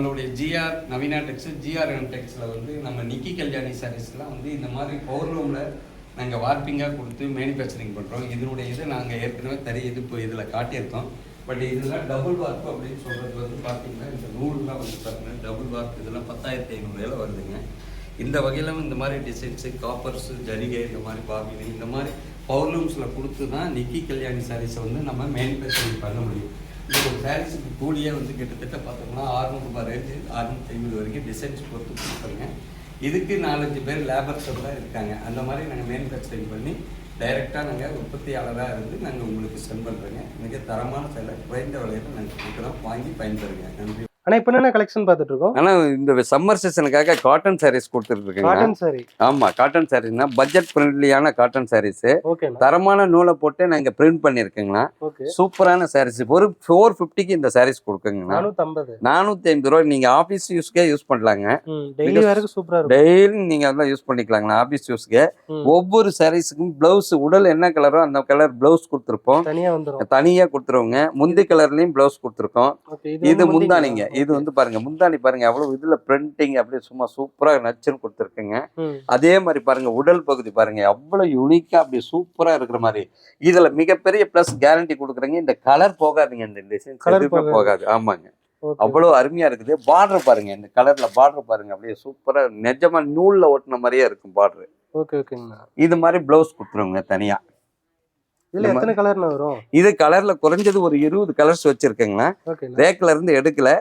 நம்மளுடைய ஜிஆர் நவீனா டெக்ஸ் ஜிஆர்என் டெக்ஸில் வந்து நம்ம நிக்கி கல்யாணி சாரீஸ்லாம் வந்து இந்த மாதிரி பௌர்ணமில் நாங்கள் வார்ப்பிங்காக கொடுத்து மேனுஃபேக்சரிங் பண்ணுறோம். இதனுடைய இதை நாங்கள் ஏற்கனவே இது இப்போ இதில் காட்டியிருக்கோம். பட் இதெல்லாம் டபுள் வார்ப்பு அப்படின்னு சொல்கிறது வந்து பார்த்தீங்கன்னா இந்த நூல்லாம் வந்து பார்த்தீங்கன்னா டபுள் வார்ப்பு இதெல்லாம் 10,500 வருதுங்க. இந்த வகையிலும் இந்த மாதிரி டிசைன்ஸு காப்பர்ஸு ஜரிகை இந்த மாதிரி பாபினி இந்த மாதிரி பௌர்ணம்ஸில் கொடுத்து தான் நிக்கி கல்யாணி சாரீஸை வந்து நம்ம மேனுஃபேக்சரிங் பண்ண முடியும். இந்த ஒரு சாரீஸுக்கு கூலியே வந்து கிட்டத்தட்ட பார்த்தோம்னா 600 ரேஞ்சு 650 வரைக்கும் டிசைன்ஸ் பொறுத்து கொடுப்பாங்க. இதுக்கு 4-5 பேர் லேபர்ஸ் எல்லாம் இருக்காங்க. அந்த மாதிரி நாங்கள் மேனுஃபேக்சரிங் பண்ணி டைரெக்டாக நாங்கள் உற்பத்தியாளராக இருந்து நாங்கள் உங்களுக்கு சென்ட் பண்ணுறோங்க. மிக தரமான சேலை குறைந்த விலையில் நாங்கள் கொடுக்குறோம், வாங்கி பயன்பெறுங்க. நன்றி. ஆனால் இப்போ என்ன கலெக்ஷன் பார்த்துட்டு இருக்கோம்? ஆனால் இந்த சம்மர் சீசனுக்காக காட்டன் சாரீஸ் கொடுத்துருக்கேன். காட்டன் சாரி. ஆமாம், காட்டன் சாரீஸ்னா பட்ஜெட் ஃப்ரெண்ட்லியான காட்டன் சாரீஸு. ஓகே. தரமான நூலை போட்டு நாங்கள் பிரிண்ட் பண்ணியிருக்கேங்கண்ணா. சூப்பரான சாரீஸ். ஒரு 450க்கு இந்த சாரீஸ் கொடுக்குங்கண்ணா. 450 ரூபா. நீங்கள் ஆஃபீஸ் யூஸ்க்கே யூஸ் பண்ணலாங்க. டெய்லி வேருக்கு சூப்பராக இருக்கும். டெய்லி நீங்கள் அதெல்லாம் யூஸ் பண்ணிக்கலாங்கண்ணா ஆஃபீஸ் யூஸ்க்கு. ஒவ்வொரு சாரீஸுக்கும் ப்ளவுஸ் உடல் என்ன கலரோ அந்த கலர் ப்ளவுஸ் கொடுத்துருப்போம். தனியாக கொடுத்துருவோங்க. முந்தி கலர்லையும் ப்ளவுஸ் கொடுத்துருக்கோம். இது முந்தானிங்க. இது வந்து பாருங்க முந்தானி பாருங்க எவ்வளவு இதுல பிரிண்டிங் அப்படியே சும்மா சூப்பரா நச்சுன்னு கொடுத்துருக்குங்க. அதே மாதிரி பாருங்க உடல் பகுதி பாருங்க எவ்வளவு யூனிக்கா அப்படியே சூப்பரா இருக்கிற மாதிரி. இதுல மிகப்பெரிய பிளஸ் கேரண்டி கொடுக்குறேங்க, இந்த கலர் போகாதுங்க. இந்த டிசைன் எதுவுமே போகாது. ஆமாங்க, அவ்வளவு அருமையா இருக்குது. பார்டர் பாருங்க, இந்த கலர்ல பார்டர் பாருங்க அப்படியே சூப்பரா நிஜமா நூல்ல ஓட்டின மாதிரியே இருக்கும் பார்டர். இது மாதிரி பிளவுஸ் கொடுத்துருவோங்க தனியா. இதுல எத்தனை கலர்ல வரும்? இது கலர்ல குறைஞ்சது ஒரு 20 கலர்ஸ் வச்சிருக்கேங்களா. ரேக்ல இருந்து எடுக்கல.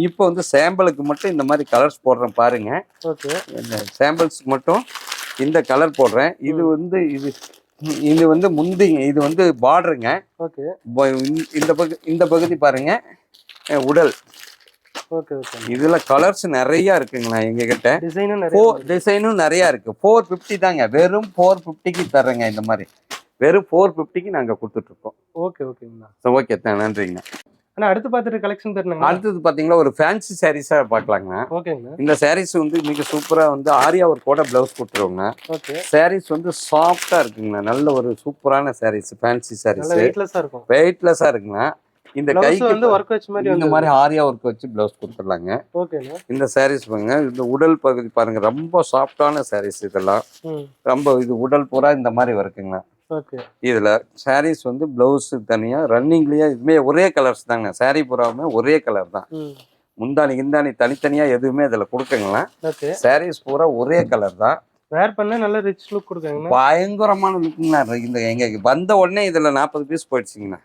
இப்போ வந்து சாம்பிளுக்கு மட்டும் இந்த மாதிரி கலர்ஸ் போடுறேன் பாருங்க. இந்த சாம்பிள்ஸ்க்கு மட்டும் இந்த கலர் போடுறேன். இது வந்து இது வந்து முந்திங்க. இது வந்து பார்டருங்க. இந்த பகுதி பாருங்க உடல். இதுல கலர்ஸ் நிறைய இருக்குங்களா எங்க கிட்ட. டிசைனும் நிறைய இருக்கு. 450 தாங்க. வெறும் 450க்கு தர்றேங்க. இந்த மாதிரி வெறும் 450க்கு நாங்க கொடுத்துட்டு இருக்கோம். ஓகே நன்றிங்க. அடுத்து பார்த்துட்டு கலெக்ஷன் தரணும். அடுத்தது பாத்தீங்கன்னா ஒரு ஃபேன்சி சாரீஸா பாக்கலாங்க. இந்த சாரீஸ் வந்து மிக சூப்பரா வந்து ஆரியா ஒரு கோட பிளவுஸ் கொடுத்துருவோங்க. சாரீஸ் வந்து சாஃப்டா இருக்குங்க. நல்ல ஒரு சூப்பரான சாரீஸ், ஃபேன்சி சாரீஸ். வெயிட்லெஸ்ஸா இருக்குங்க. இந்த கைக்கு வந்து வர்க் வச்ச மாதிரி இந்த மாதிரி ஆரியா ஒர்க் வச்சு பிளவுஸ் கொடுத்துடலாங்க. இந்த சாரீஸ் பாருங்க. இந்த உடல் பகுதி பாருங்க ரொம்ப சாஃப்டான சாரீஸ். இதெல்லாம் ரொம்ப இது உடல் பூரா இந்த மாதிரி இருக்குங்க. இதுல சாரீஸ் வந்து பிளவுஸ் தனியா ரன்னிங்லயே இதுமே ஒரே கலர்ஸ் தாங்க. சாரீ பூராவுமே ஒரே கலர் தான். முந்தானி கிந்தானி தனித்தனியா எதுவுமே இதுல கொடுக்குங்களா. சாரீஸ் பூரா ஒரே கலர் தான். வேர் பண்ண நல்ல ரிச் லுக் கொடுக்குங்க. பயங்கரமான லுக்குங்கண்ணா. இந்த எங்க வந்த உடனே இதுல 40 பீஸ் போயிடுச்சுங்கண்ணா.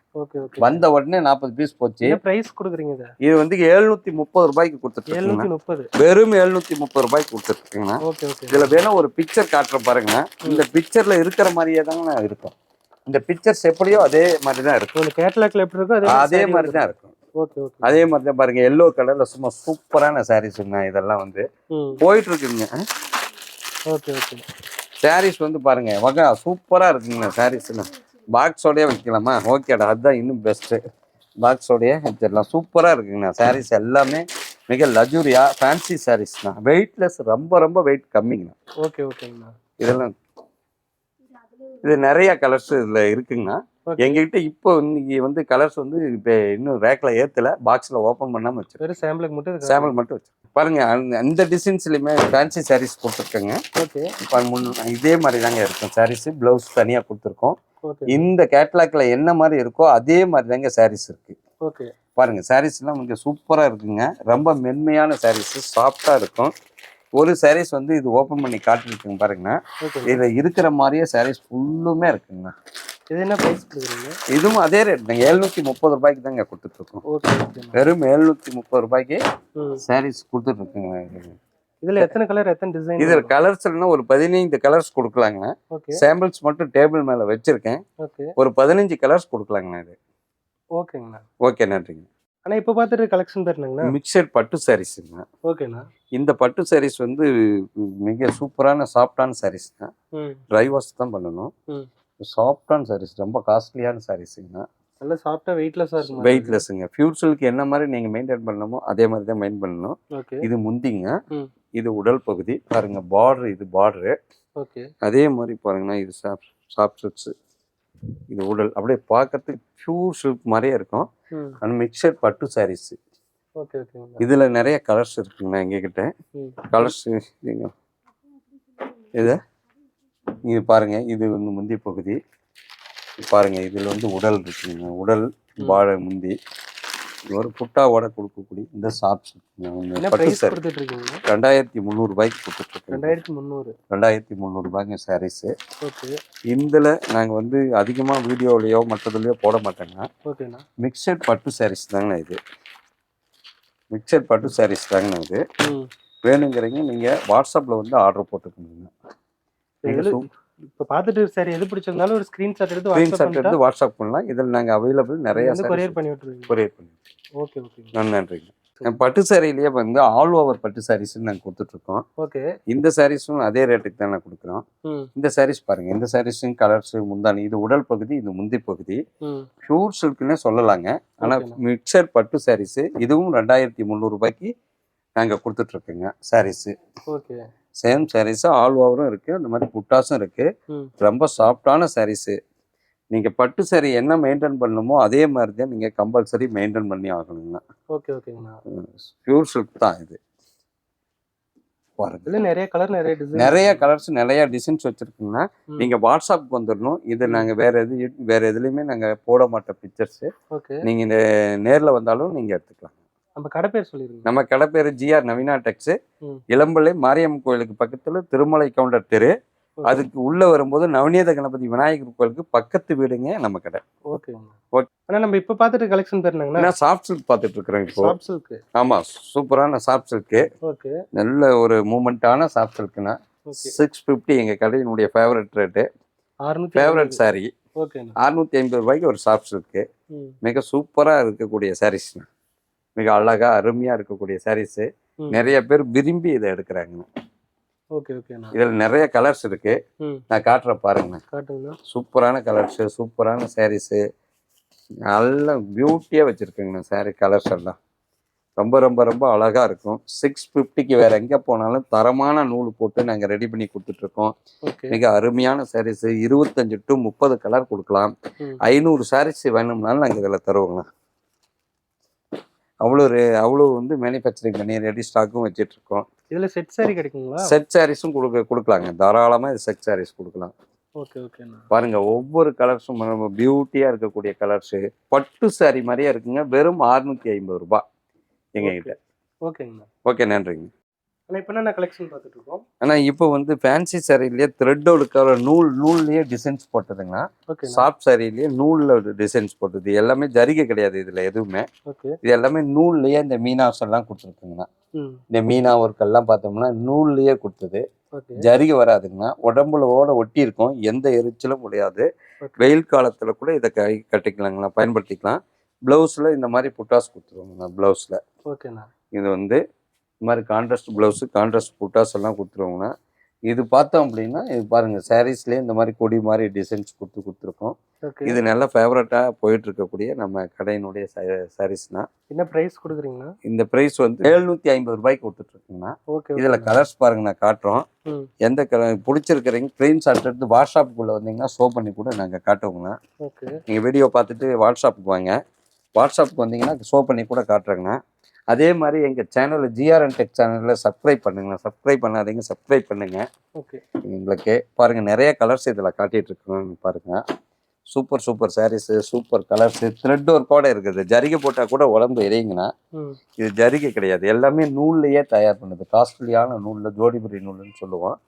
வந்த உடனே 40 பீஸ் போச்சு. பிரைஸ் கொடுக்குறீங்க? இது வந்து 730 ரூபாய்க்கு கொடுத்துட்டு. 730. வெறும் 730 ரூபாய்க்கு கொடுத்துருக்கீங்கண்ணா. இதுல வேணா ஒரு பிக்சர் காட்டுற பாருங்க. இந்த பிக்சர்ல இருக்கிற மாதிரியே தாங்கண்ணா இருக்கும். இந்த பிக்சர்ஸ் எப்படியோ அதே மாதிரி தான் இருக்கும். கேட்டலாக்ல எப்படி இருக்கோ அதே மாதிரி தான் இருக்கும். அதே மாதிரி தான் பாருங்க. எல்லோ கலர்ல சும்மா சூப்பரான சாரீஸ்ங்க. இதெல்லாம் வந்து போயிட்டு இருக்குங்க. சாரீஸ் வந்து பாருங்க வகை சூப்பரா இருக்குங்க. சாரீஸ்லாம் பாக்ஸோடய வைக்கலாமா? ஓகேடா, அதுதான் இன்னும் பெஸ்ட்டு. பாக்ஸோடய வச்சிடலாம். சூப்பரா இருக்குங்கண்ணா. சாரீஸ் எல்லாமே மிக லக்ஸுரியா ஃபேன்சி சாரீஸ் தான். வெயிட்லெஸ், ரொம்ப ரொம்ப வெயிட் கம்மிங்கண்ணா. இதெல்லாம் இது நிறைய கலர்ஸ் இதுல இருக்குங்கண்ணா. எங்ககிட்ட இப்போ இன்னைக்கு வந்து கலர்ஸ் வந்து இப்போ இன்னும் ரேக்ல ஏத்தல, பாக்ஸ்ல ஓபன் பண்ணாம வச்சிருக்கேன். சாம்பிள் மட்டும் வச்சு பாருங்க. அந்த டிசைன்ஸ்லயுமே ஃபேன்சி சாரீஸ் கொடுத்துருக்கேங்க. இதே மாதிரி தாங்க இருக்கும் சாரீஸ். பிளவுஸ் தனியா கொடுத்துருக்கோம். இந்த கேட்டலாக்ல என்ன மாதிரி இருக்கோ அதே மாதிரி தாங்க சாரீஸ் இருக்கு. பாருங்க சாரீஸ் எல்லாம் இங்க சூப்பரா இருக்குங்க. ரொம்ப மென்மையான சாரீஸ், சாஃப்டா இருக்கும். ஒரு சாரீஸ் வந்து இது ஓபன் பண்ணி காட்டிருக்குங்க பாருங்கண்ணா. இதுல இருக்கிற மாதிரியே சாரீஸ் ஃபுல்லுமே இருக்குங்கண்ணா. இதுவும் அதே ரேட் தாங்க. 730 ரூபாய்க்கு தாங்க கொடுத்துட்டு இருக்கோம். வெறும் 730 ரூபாய்க்கு சாரீஸ் கொடுத்துட்டு இருக்குங்க. இதுல எத்தனை கலர், எத்தனை டிசைன்? இதுல கலர்ஸ் ஒரு 15 கலர்ஸ் கொடுக்கலாங்க. சாம்பிள்ஸ் மட்டும் டேபிள் மேல வச்சிருக்கேன். ஒரு 15 கலர்ஸ் கொடுக்கலாங்கண்ணா. இது ஓகே நன்றிங்க. ஆனா இப்ப பாத்துட்டு கலெக்ஷன் பேருங்கண்ணா மிக்சட் பட்டு சாரீஸ்ங்க. இந்த பட்டு சாரீஸ் வந்து மிக சூப்பரான சாஃப்டான சாரீஸ் தான். ட்ரை வாஷ் தான் பண்ணணும். சாஃப்டான சாரீஸ், ரொம்ப காஸ்ட்லியான சாரீஸுங்க. நல்ல சாஃப்டா வெயிட்லெஸ்ஸா இருக்கும். வெயிட்லெஸ்ஸுங்க. பியூர் சில்க் என்ன மாதிரி நீங்க மெயின்டைன் பண்ணணுமோ அதே மாதிரி தான் மெயின் பண்ணணும். இது முந்திங்க. இது உடல் பகுதி பாருங்க. பார்டர், இது பார்டரு. அதே மாதிரி பாருங்கன்னா இது சாஃப்ட் சில்க்ஸ். இது உடல் அப்படியே பார்க்கறதுக்கு பியூர் சில்க் மாதிரியே இருக்கும். மிக்சட் பட்டு சாரீஸ். ஓகே ஓகேங்கண்ணா. இதுல நிறைய கலர்ஸ் இருக்குங்கண்ணா எங்ககிட்ட. ம். கலர்ஸ் இது இது பாருங்க, இது வந்து முந்தி பகுதி பாருங்க. இதுல வந்து உடல் இருக்குங்க, உடல் வாழை முந்தி. இது ஒரு புட்டாவோட கொடுக்கக்கூடிய இந்த ஷாப்ஸ் என்ன பட்டு பிரைஸ் சாரி கொடுத்துட்டு இருக்கீங்க? 2300 ரூபாய்க்கு கொடுத்துட்ருக்கோம். 2300. 2300 ரூபாய்ங்க சாரீஸு. ஓகே இதில் நாங்கள் வந்து அதிகமாக வீடியோலையோ மற்றதுலையோ போட மாட்டோங்க. ஓகேண்ணா. மிக்சட் பட்டு சாரீஸ் தாங்கண்ணா இது. மிக்சட் பட்டு சாரீஸ் தாங்கண்ணா இது. ம். வேணுங்கிறீங்க நீங்கள் வாட்ஸ்அப்பில் வந்து ஆர்டர் போட்டுக்கணுங்க. நீங்கள் இப்போ பார்த்துட்டு சரி எது பிடிச்சிருந்தாலும் ஒரு ஸ்க்ரீன்ஷாட் எடுத்து ஸ்க்ரீன்ஷாட் எடுத்து வாட்ஸ்அப் பண்ணலாம். இதில் நாங்கள் அவைலபிள் நிறைய கொரியர் பண்ணி விட்டுருவீங்க. கொரியர் பண்ணி. Okay okay. நன்றிங்க. பட்டு சாரிலேயே வந்து ஆல் ஓவர் பட்டு சாரீஸ்ன்னு நாங்கள் கொடுத்துட்ருக்கோம். ஓகே. இந்த சாரீஸும் அதே ரேட்டுக்கு தான் நான் கொடுக்குறோம். இந்த சாரீஸ் பாருங்கள், இந்த சாரீஸும் கலர்ஸு முந்தானி, இது உடல் பகுதி, இது முந்தி பகுதி. பியூர் சில்க்குன்னே சொல்லலாங்க. ஆனால் மிக்சர் பட்டு சாரீஸு இதுவும் 2300 ரூபாய்க்கு நாங்கள் கொடுத்துட்ருக்கோங்க saris. Okay. Same saris all ஓவரும் இருக்குது, அந்த மாதிரி புட்டாஸும் இருக்குது. ரொம்ப சாஃப்டான சாரீஸு. நீங்கள் பட்டு சாரி என்ன மெயின்டைன் பண்ணணுமோ அதே மாதிரி தான் நீங்கள் கம்பல்சரி மெயின்டைன் பண்ணி ஆகணுங்கண்ணா. ஓகே ஓகேங்கண்ணா. பியூர் சில்க் தான் இது. பாருங்க, நிறைய கலர், நிறைய டிசைன், நிறைய கலர்ஸ், நிறைய டிசைன்ஸ் வச்சுருக்குங்கன்னா நீங்கள் வாட்ஸ்அப்புக்கு வந்துடணும். இது நாங்கள் வேறு எதுலேயுமே நாங்கள் போட மாட்டோம் பிக்சர்ஸு. ஓகே. நீங்கள் நேரில் வந்தாலும் நீங்கள் எடுத்துக்கலாம். நம்ம கடை பேர் சொல்லிடுங்க. நம்ம கடை பேர் ஜிஆர் நவீனா டெக்ஸு, இளம்பிள்ளை மாரியம்மன் கோயிலுக்கு பக்கத்தில் திருமலை கவுண்டர் தெரு. அதுக்கு உள்ள வரும்போது நவநீத கணபதி விநாயகர் கோயிலுக்கு பக்கத்து வீடுங்க நம்ம கடை. Okay okay. ஆனா நம்ம இப்ப பார்த்துட்டு கலெக்ஷன் பேர் என்னங்கண்ணா? சாஃப்ட் சில்க் பார்த்துட்டு இருக்கிறோம் இப்போ. Soft silk. ஆமா, சூப்பரான சாஃப்ட் சில்க்கு. ஓகே. நல்ல ஒரு மூமெண்டான சாஃப்ட் சில்க்னா 650 எங்க கடையினுடைய favourite rate. Favourite sari. Okay. 650 ரூபாய்க்கு ஒரு சாஃப்ட் சில்க்கு. மிக சூப்பரா இருக்கக்கூடிய சாரீஸ்னா, மிக அழகா அருமையா இருக்கக்கூடிய சாரீஸ். நிறைய பேர் விரும்பி இதை எடுக்கிறாங்க. Okay okay. இதில் நிறைய கலர்ஸ் இருக்கு, நான் காட்டுறேன் பாருங்க. காட்டுங்க. சூப்பரான கலர்ஸ், சூப்பரான சாரீஸு, நல்ல பியூட்டியாக வச்சுருக்குங்கண்ணா. சாரீ கலர்ஸ் எல்லாம் ரொம்ப ரொம்ப ரொம்ப அழகாக இருக்கும். 650க்கு வேறு எங்கே போனாலும் தரமான நூல் போட்டு நாங்கள் ரெடி பண்ணி கொடுத்துட்ருக்கோம். மிக அருமையான சாரீஸு. 25 to 30 கலர் கொடுக்கலாம். 500 சாரீஸ் வேணும்னாலும் நாங்கள் இதில் தருவோங்கண்ணா. அவ்வளோ வந்து மேனுஃபேக்சரிங் பண்ணி ரெடி ஸ்டாக்கும் வச்சிட்ருக்கோம். இதில் செட் சாரீ கிடைக்குங்களா? செட் சாரீஸும் கொடுக்கலாங்க, தாராளமாக இது செட் சாரீஸ் கொடுக்கலாம். Okay okay. பாருங்க, ஒவ்வொரு கலர்ஸும் ரொம்ப பியூட்டியாக இருக்கக்கூடிய கலர்ஸு. பட்டு சாரி மாதிரியே இருக்குங்க. வெறும் 650 ரூபாய் எங்ககிட்ட. ஓகேங்கண்ணா. ஓகே, நன்றிங்க. இப்போ என்ன கலெக்ஷன் பார்த்துட்டு இருக்கோம்? ஆனால் இப்போ வந்து ஃபேன்சி சாரிலேயே த்ரெட்டோடுக்காக நூல்லையே டிசைன்ஸ் போட்டதுங்கண்ணா. சாஃப்ட் சாரிலேயே நூலில் டிசைன்ஸ் போட்டது. எல்லாமே ஜரிகை கிடையாது இதில் எதுவுமே. இது எல்லாமே நூல்லையே இந்த மீனாஸ் எல்லாம் கொடுத்துருக்குங்கண்ணா. இந்த மீனா ஒர்க் எல்லாம் பார்த்தோம்னா நூல்லையே கொடுத்தது. ஜரிகை வராதுங்கண்ணா. உடம்புல ஒட்டி இருக்கும், எந்த எரிச்சலும் முடியாது. வெயில் காலத்தில் கூட இதை கட்டிக்கலாங்கண்ணா, பயன்படுத்திக்கலாம். ப்ளவுஸில் இந்த மாதிரி புட்டாஸ் கொடுத்துருவோங்கண்ணா. ப்ளவுஸில் ஓகேண்ணா. இது வந்து இந்த மாதிரி கான்ட்ராஸ்ட் ப்ளவுஸு, கான்ட்ராஸ்ட் புட்டாஸ் எல்லாம் கொடுத்துருவோங்கண்ணா. இது பார்த்தோம் அப்படின்னா இது பாருங்கள், சாரீஸ்லேயே இந்த மாதிரி கொடி மாதிரி டிசைன்ஸ் கொடுத்துருக்கோம். இது நல்ல ஃபேவரட்டாக போயிட்டு இருக்கக்கூடிய நம்ம கடையினுடைய சாரீஸ்னா. என்ன ப்ரைஸ் கொடுக்குறீங்கண்ணா? இந்த ப்ரைஸ் வந்து 750 ரூபாய்க்கு கொடுத்துட்ருக்குங்கண்ணா. இதில் கலர்ஸ் பாருங்க, நான் காட்டுறோம். எந்த கலர் பிடிச்சிருக்கிறீங்க ஸ்க்ரீன்ஷாட் எடுத்து வாட்ஸ்அப்புக்குள்ளே வந்தீங்கன்னா ஷோ பண்ணி கூட நாங்கள் காட்டுவோங்கண்ணா. நீங்கள் வீடியோ பார்த்துட்டு வாட்ஸ்அப்புக்கு வாங்க. வாட்ஸ்அப்புக்கு வந்தீங்கன்னா ஷோ பண்ணி கூட காட்டுறேங்கண்ணா. அதே மாதிரி எங்கள் சேனலில் ஜிஆர்என் டெக் சேனலில் சப்ஸ்கிரைப் பண்ணுங்கண்ணா. சப்ஸ்கிரைப் பண்ணாதீங்க, சப்ஸ்கிரைப் பண்ணுங்கள். ஓகே. எங்களுக்கு பாருங்கள், நிறைய கலர்ஸ் இதில் காட்டிகிட்ருக்கோம் பாருங்கள். Super super saris, super colours, thread ஒர்க்கோட இருக்குது. ஜரிகை போட்டால் கூட உடம்பு எரியுங்கண்ணா. இது ஜரிகை கிடையாது, எல்லாமே நூல்லையே தயார் பண்ணுது. காஸ்ட்லியான நூலில், ஜோடிபுரி நூல்னு சொல்லுவோம்.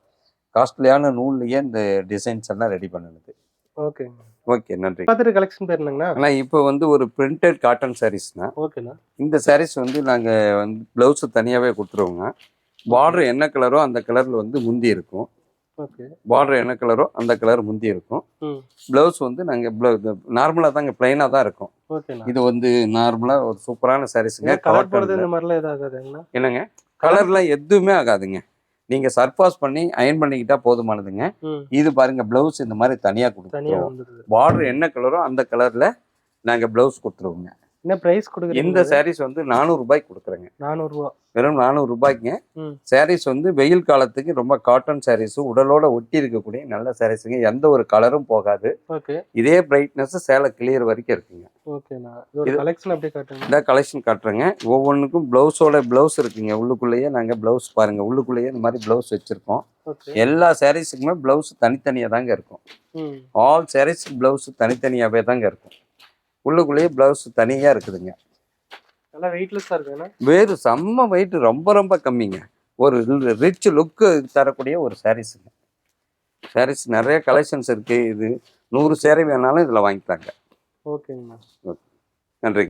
காஸ்ட்லியான நூல்லையே இந்த டிசைன்ஸ் எல்லாம் ரெடி பண்ணுது. ஓகே ஓகே, நன்றி. பார்த்துட்டு கலெக்ஷன் பேர் என்னங்கண்ணா? ஆனால் இப்போ வந்து ஒரு பிரிண்டட் காட்டன் சாரீஸ்னா. ஓகேண்ணா. இந்த சாரீஸ் வந்து நாங்கள் வந்து ப்ளவுஸு தனியாகவே கொடுத்துருவோங்க. பார்டர் என்ன கலரோ அந்த கலரில் வந்து முந்தி இருக்கும். ஓகே. பார்டர் என்ன கலரோ அந்த கலர் முந்தி இருக்கும். ப்ளவுஸ் வந்து நாங்கள் நார்மலாக தாங்க, பிளைனாக தான் இருக்கும். ஓகேண்ணா. இது வந்து நார்மலாக ஒரு சூப்பரான சாரீஸுங்க. கலர் போடுறது இந்த மாதிரிலாம் எதாவது ஆகாதுங்கண்ணா? என்னங்க, கலர்லாம் எதுவுமே ஆகாதுங்க. நீங்கள் சர்பாஸ் பண்ணி அயன் பண்ணிக்கிட்டா போதுமானதுங்க. இது பாருங்க, ப்ளவுஸ் இந்த மாதிரி தனியாக கொடுத்துருவோம். பார்டர் என்ன கலரோ அந்த கலரில் நாங்கள் ப்ளவுஸ் கொடுத்துருவோங்க. என்ன பிரைஸ் கொடுக்குறீங்க? இந்த சாரீஸ் வந்து 400 ரூபாய்க்கு கொடுக்குறேங்க. 400 ரூபா. வெறும் 400 ரூபாய்க்குங்க. ம். சாரீஸ் வந்து வெயில் காலத்துக்கு ரொம்ப காட்டன் சாரீஸ், உடலோட ஒட்டி இருக்கக்கூடிய நல்ல சாரீஸுங்க. எந்த ஒரு கலரும் போகாது. ஓகே. இதே பிரைட்னஸ் சேலை கிளியர் வரைக்கும் இருக்குங்க. ஓகேண்ணா. இதோட கலெக்ஷன் அப்படியே காட்டுங்க. இந்த கலெக்ஷன் காட்டுறேங்க. ஒவ்வொன்றுக்கும் ப்ளவுஸோட ப்ளவுஸ் இருக்குங்க. உள்ளுக்குள்ளேயே நாங்கள் ப்ளவுஸ் பாருங்க, உள்ளுக்குள்ளேயே இந்த மாதிரி ப்ளவுஸ் வச்சிருக்கோம். ஓகே. எல்லா சாரீஸுக்குமே ப்ளவுஸ் தனித்தனியாக தாங்க இருக்கும். ம். ஆல் சாரீஸ்க்கு ப்ளவுஸ் தனித்தனியாகவே தாங்க இருக்கும். உள்ளுக்குள்ளேயே ப்ளவுஸ் தனியாக இருக்குதுங்க. நல்லா வெயிட்லெஸ்ஸாக இருக்குண்ணா. வேறு செம்ம வெயிட், ரொம்ப ரொம்ப கம்மிங்க. ஒரு ரிச் லுக்கு தரக்கூடிய ஒரு சாரீஸுங்க. சாரீஸ் நிறைய கலெக்ஷன்ஸ் இருக்குது. இது 100 சேரீ வேணாலும் இதில் வாங்கிட்டாங்க. ஓகேங்கண்ணா. நன்றி.